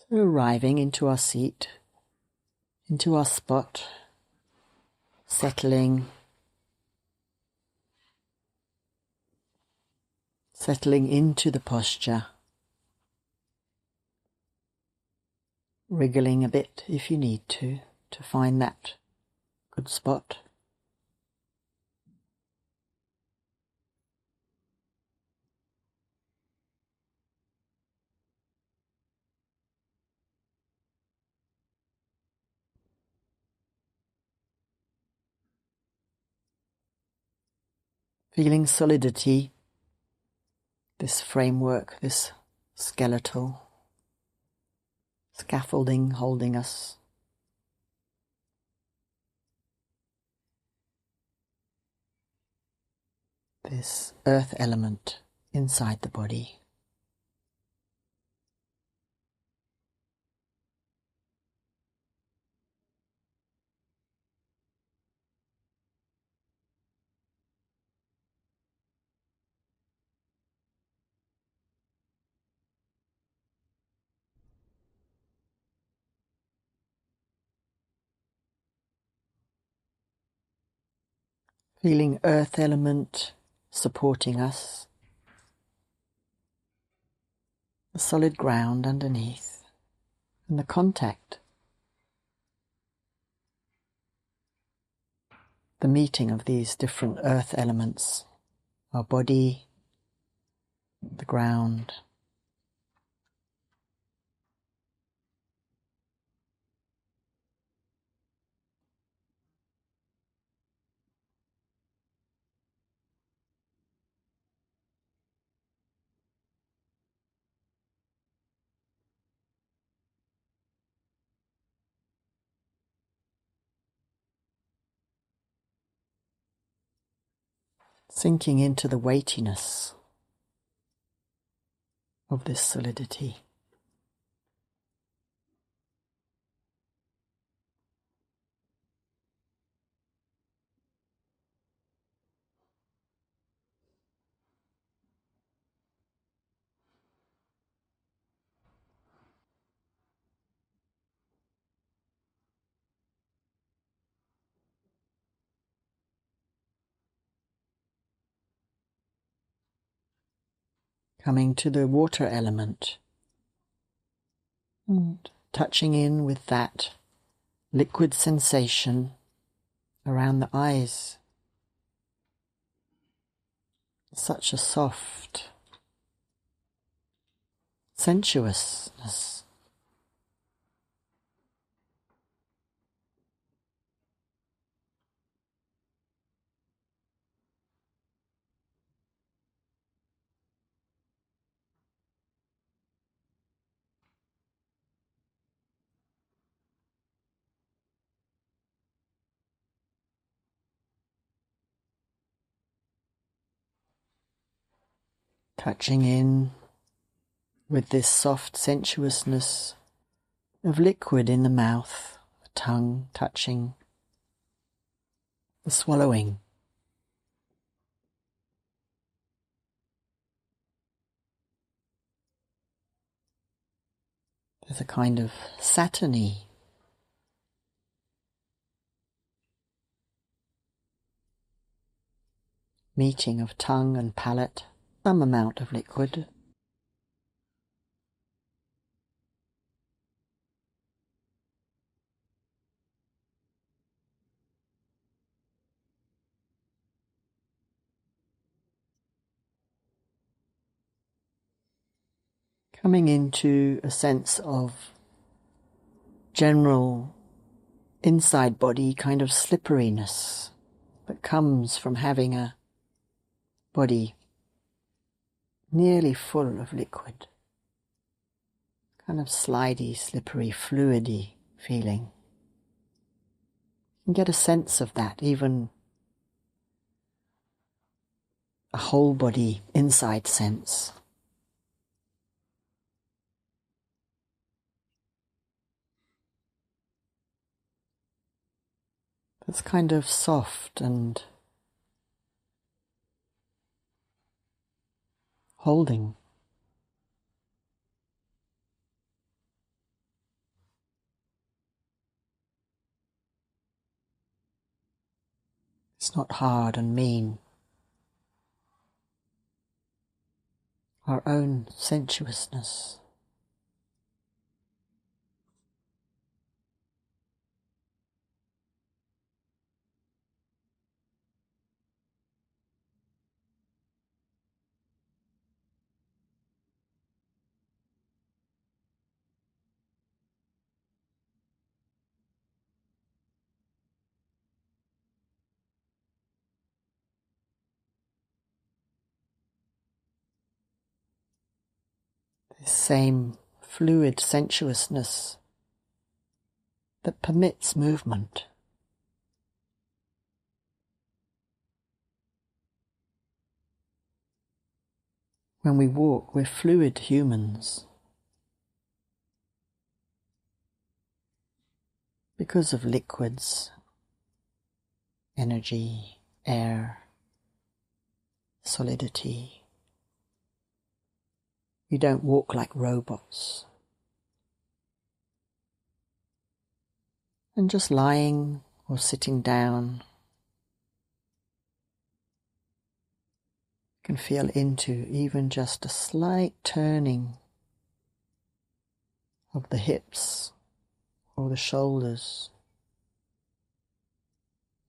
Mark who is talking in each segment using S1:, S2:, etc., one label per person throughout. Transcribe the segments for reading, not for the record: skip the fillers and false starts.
S1: So arriving into our seat, into our spot, settling into the posture, wriggling a bit if you need to find that good spot. Feeling solidity, this framework, this skeletal scaffolding holding us. This earth element inside the body. Feeling earth element supporting us. The solid ground underneath and the contact. The meeting of these different earth elements. Our body, the ground. Sinking into the weightiness of this solidity. Coming to the water element and touching in with that liquid sensation around the eyes. Such a soft sensuousness. Touching in with this soft sensuousness of liquid in the mouth, the tongue touching, the swallowing. There's a kind of satiny meeting of tongue and palate, some amount of liquid. Coming into a sense of general inside body kind of slipperiness that comes from having a body nearly full of liquid. Kind of slidey, slippery, fluidy feeling. You can get a sense of that, even a whole body inside sense. That's kind of soft and holding. It's not hard and mean. Our own sensuousness. This same fluid sensuousness that permits movement. When we walk, we're fluid humans because of liquids, energy, air, solidity. We don't walk like robots. And just lying or sitting down can feel into even just a slight turning of the hips or the shoulders.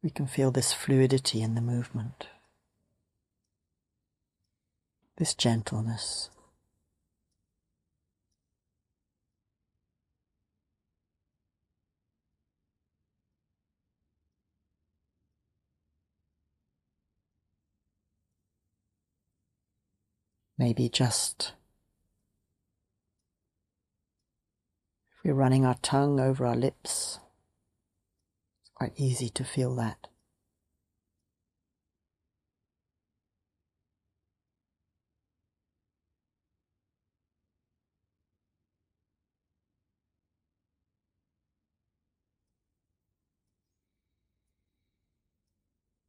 S1: We can feel this fluidity in the movement, this gentleness. Maybe just if we're running our tongue over our lips, it's quite easy to feel that.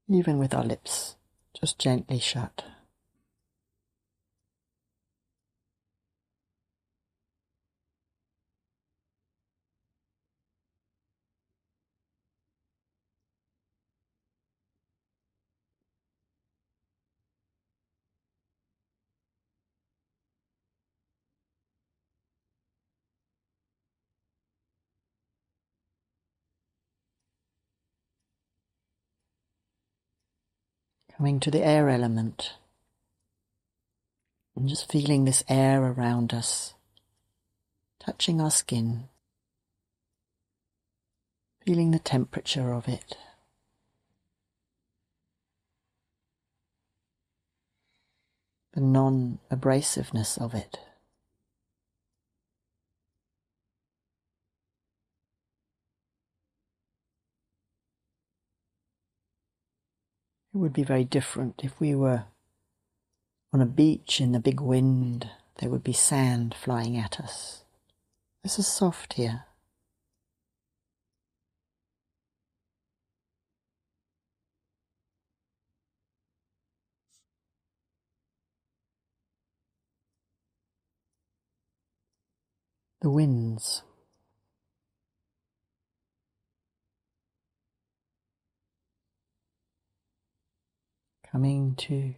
S1: Even with our lips just gently shut. Coming to the air element and just feeling this air around us, touching our skin, feeling the temperature of it. The non-abrasiveness of it. It would be very different if we were on a beach in the big wind. There would be sand flying at us. This is soft here. The winds. Coming to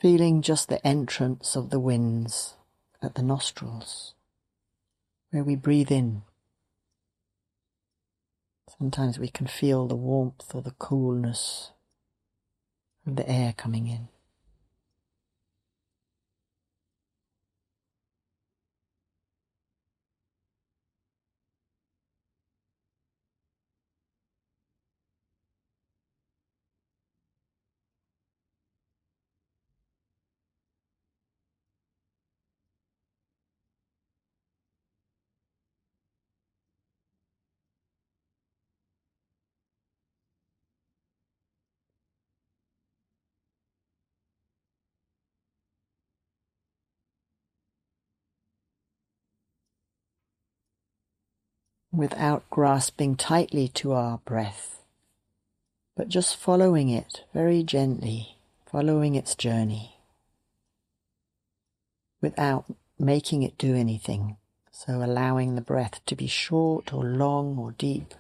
S1: feeling just the entrance of the winds at the nostrils, where we breathe in. Sometimes we can feel the warmth or the coolness of the air coming in. Without grasping tightly to our breath, but just following it very gently, following its journey, without making it do anything. So allowing the breath to be short or long or deep,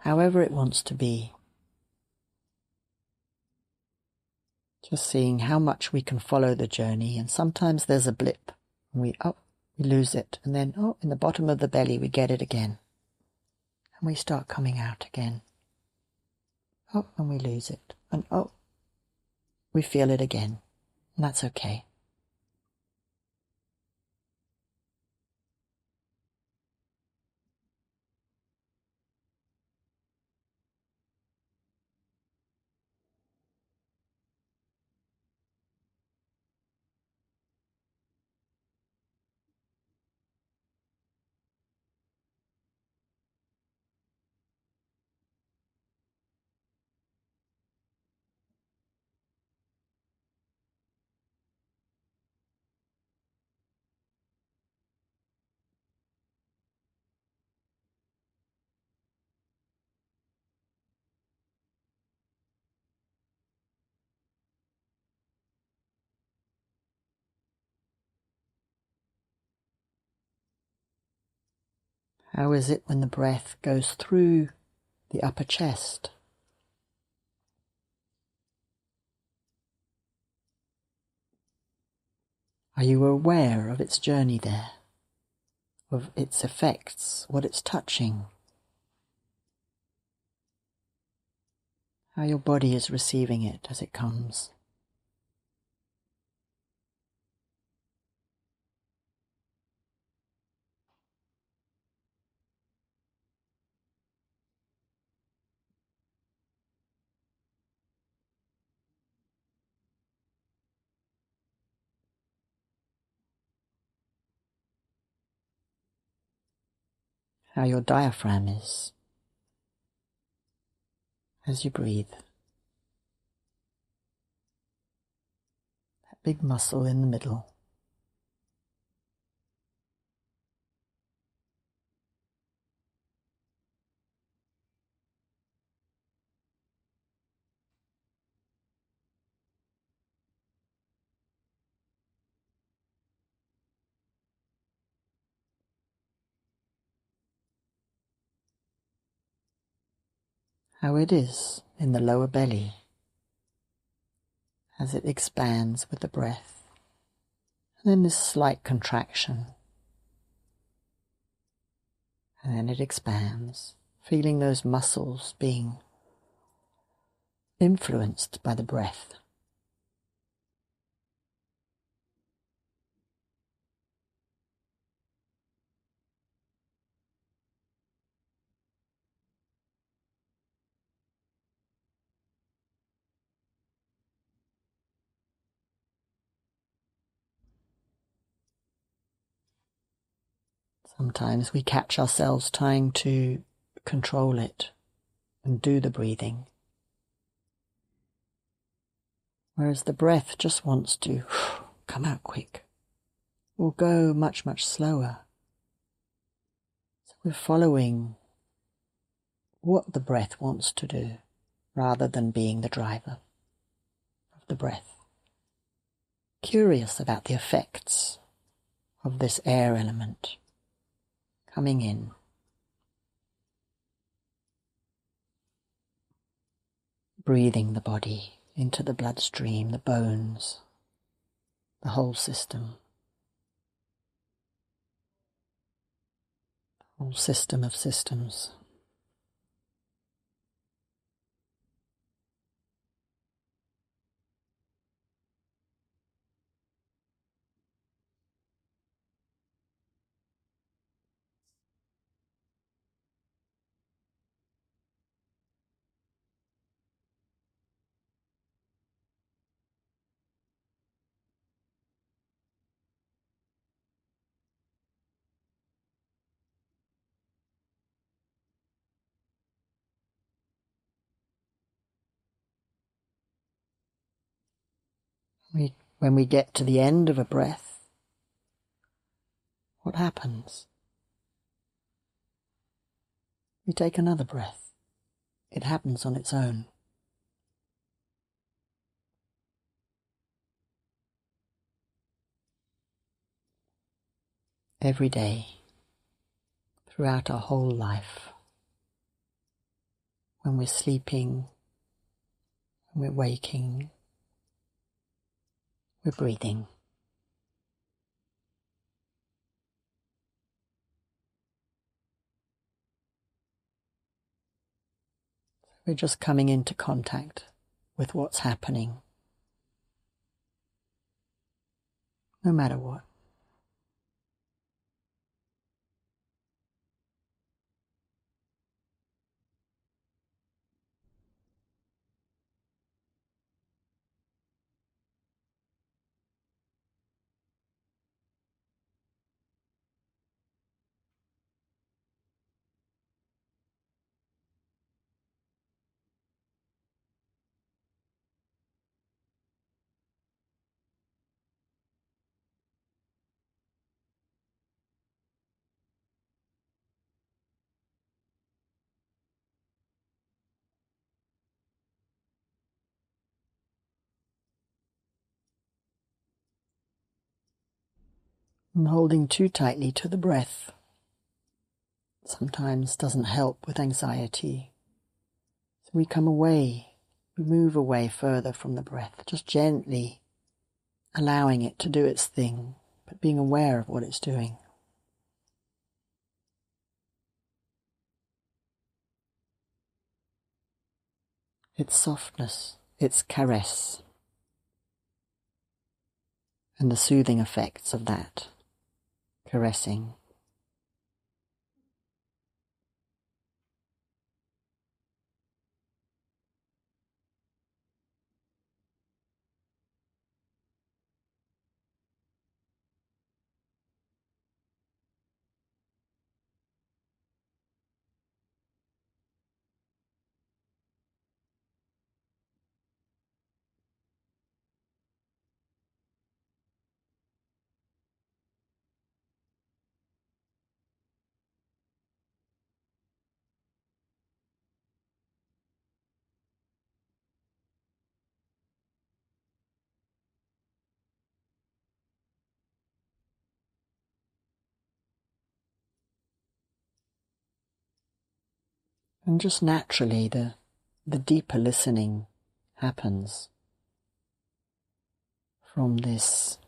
S1: however it wants to be. Just seeing how much we can follow the journey, and sometimes there's a blip, and we lose it, and then in the bottom of the belly we get it again, and we start coming out again. And we lose it, and we feel it again, and that's okay. How is it when the breath goes through the upper chest? Are you aware of its journey there, of its effects, what it's touching? How your body is receiving it as it comes? How your diaphragm is as you breathe. That big muscle in the middle. How it is in the lower belly as it expands with the breath. And then this slight contraction. And then it expands, feeling those muscles being influenced by the breath. Sometimes we catch ourselves trying to control it and do the breathing, whereas the breath just wants to come out quick or go much, much slower. So we're following what the breath wants to do rather than being the driver of the breath. Curious about the effects of this air element coming in. Breathing the body into the bloodstream, the bones, the whole system. Whole system of systems. When we get to the end of a breath, what happens? We take another breath. It happens on its own. Every day, throughout our whole life, when we're sleeping, when we're waking, We're breathing. We're just coming into contact with what's happening, no matter what. And holding too tightly to the breath sometimes doesn't help with anxiety. So we come away, we move away further from the breath, just gently allowing it to do its thing, but being aware of what it's doing. Its softness, its caress, and the soothing effects of that caressing. And just naturally the deeper listening happens from this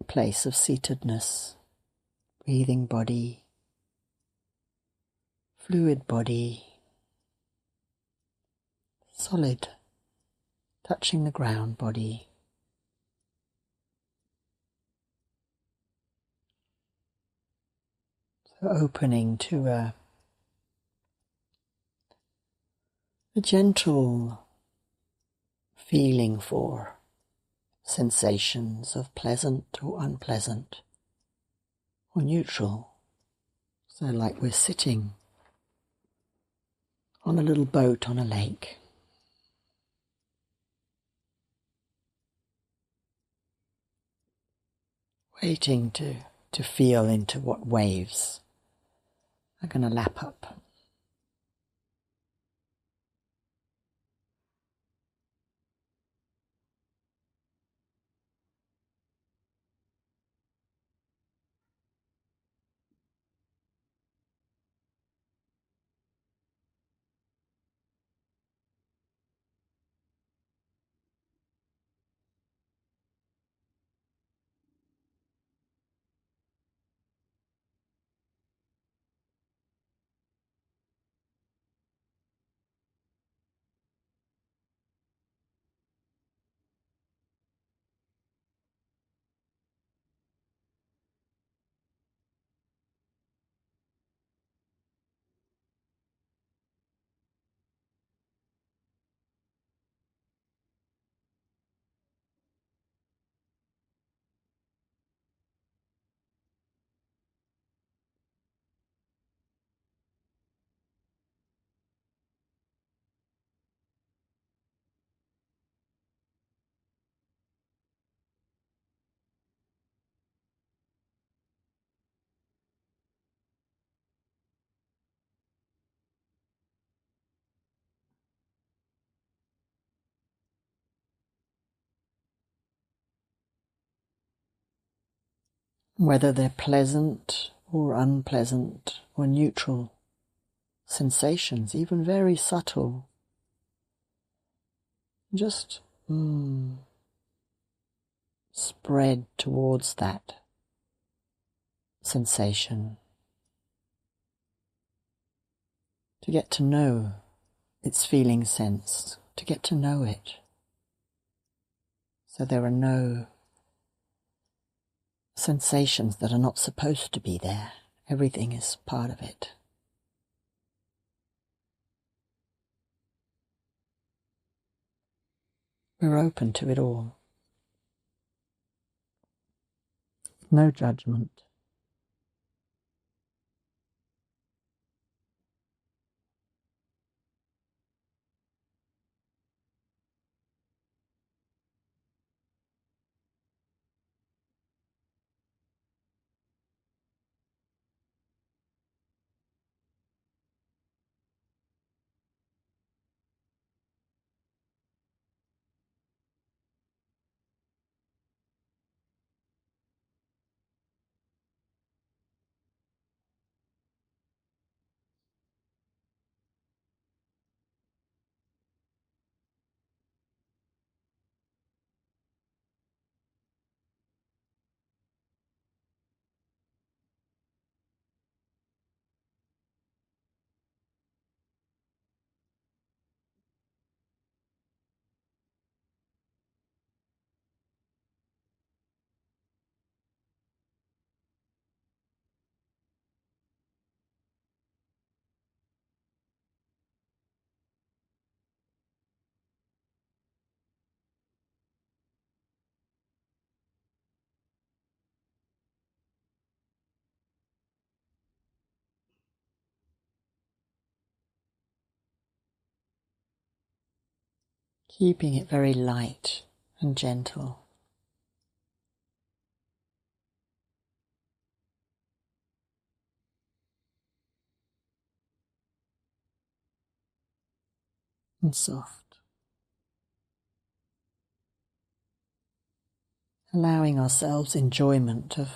S1: place of seatedness, breathing body, fluid body, solid, touching the ground body. So opening to a gentle feeling for sensations of pleasant or unpleasant or neutral. So like we're sitting on a little boat on a lake. Waiting to feel into what waves are going to lap up. Whether they're pleasant or unpleasant or neutral sensations, even very subtle, just spread towards that sensation, to get to know its feeling sense, to get to know it. So there are no sensations that are not supposed to be there. Everything is part of it. We're open to it all. No judgment. Keeping it very light and gentle. And soft. Allowing ourselves enjoyment of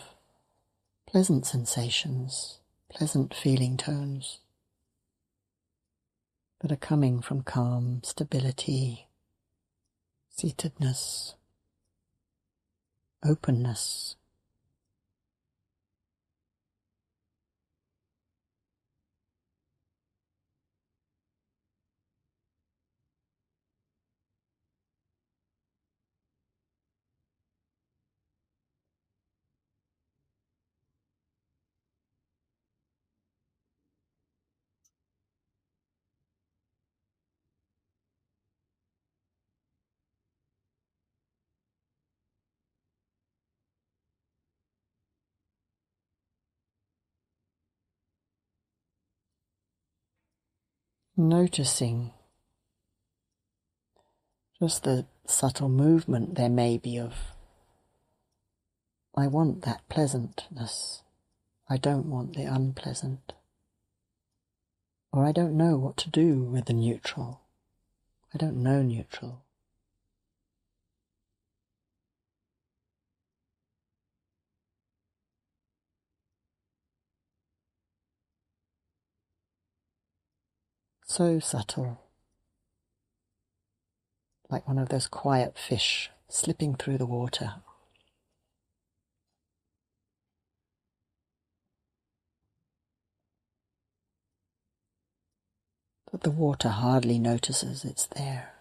S1: pleasant sensations, pleasant feeling tones that are coming from calm, stability, seatedness, openness. Noticing just the subtle movement there may be of, I want that pleasantness, I don't want the unpleasant, or I don't know what to do with the neutral, I don't know neutral. So subtle, like one of those quiet fish slipping through the water. But the water hardly notices it's there.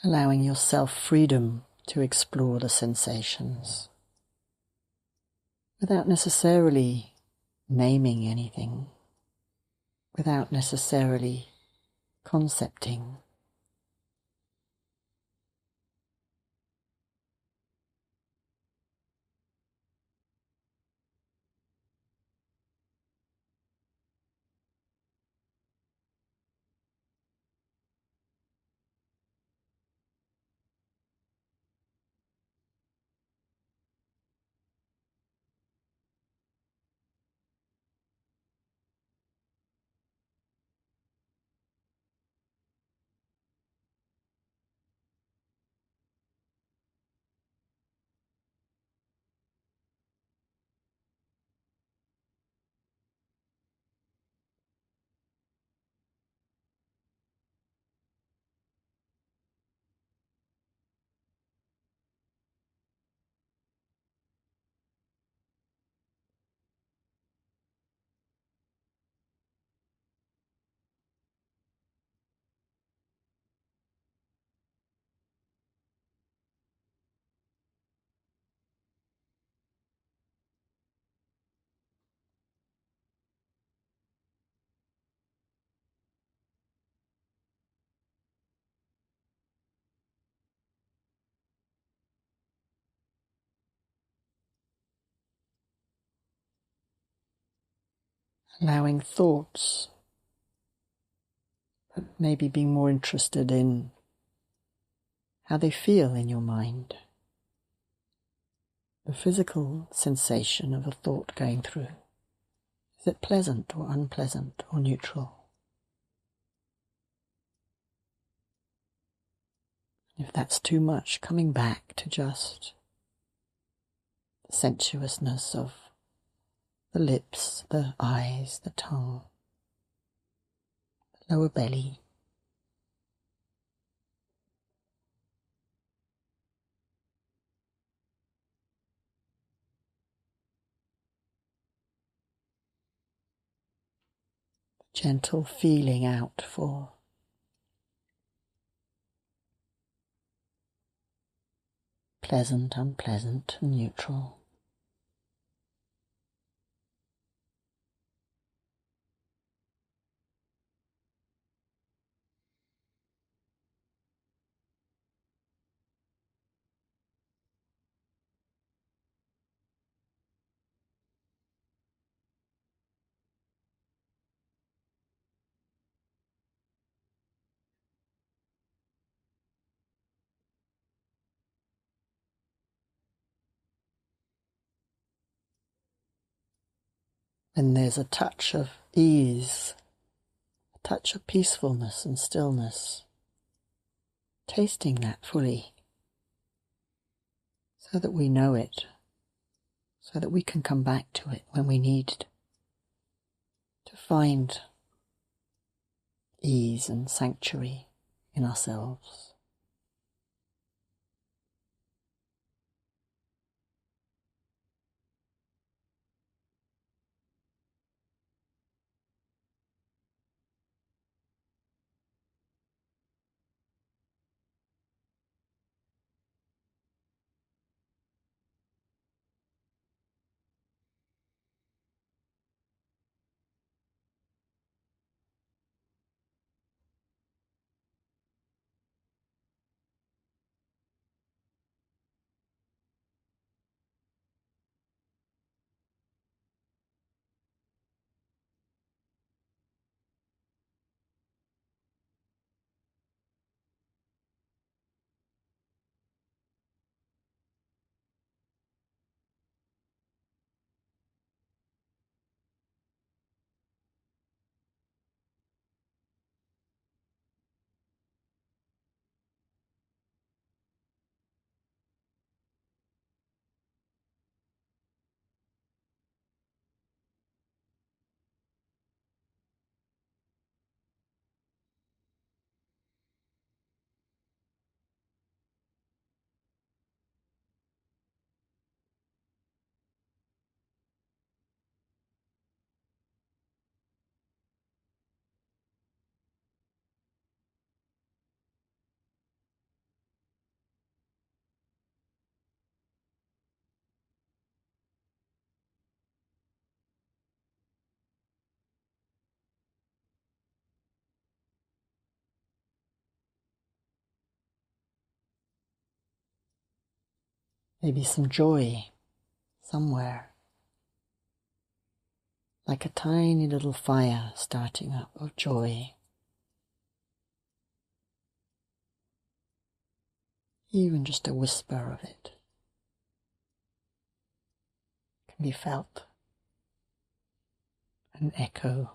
S1: allowing yourself freedom to explore the sensations without necessarily naming anything, without necessarily concepting. Allowing thoughts, but maybe being more interested in how they feel in your mind. The physical sensation of a thought going through. Is it pleasant or unpleasant or neutral? If that's too much, coming back to just the sensuousness of the lips, the eyes, the tongue, the lower belly. Gentle feeling out for pleasant, unpleasant, and neutral. And there's a touch of ease, a touch of peacefulness and stillness. Tasting that fully so that we know it, so that we can come back to it when we need to find ease and sanctuary in ourselves. Maybe some joy somewhere, like a tiny little fire starting up of joy. Even just a whisper of it can be felt, an echo.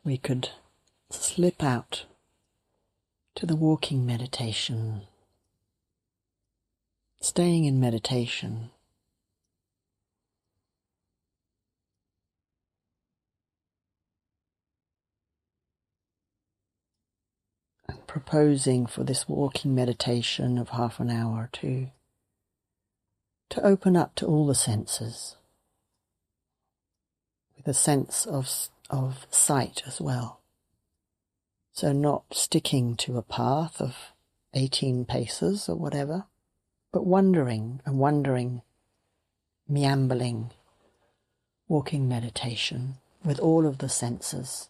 S1: We could slip out to the walking meditation, staying in meditation, and proposing for this walking meditation of half an hour or two to open up to all the senses, with a sense of sight as well. So not sticking to a path of 18 paces or whatever, but wandering, meandering, walking meditation with all of the senses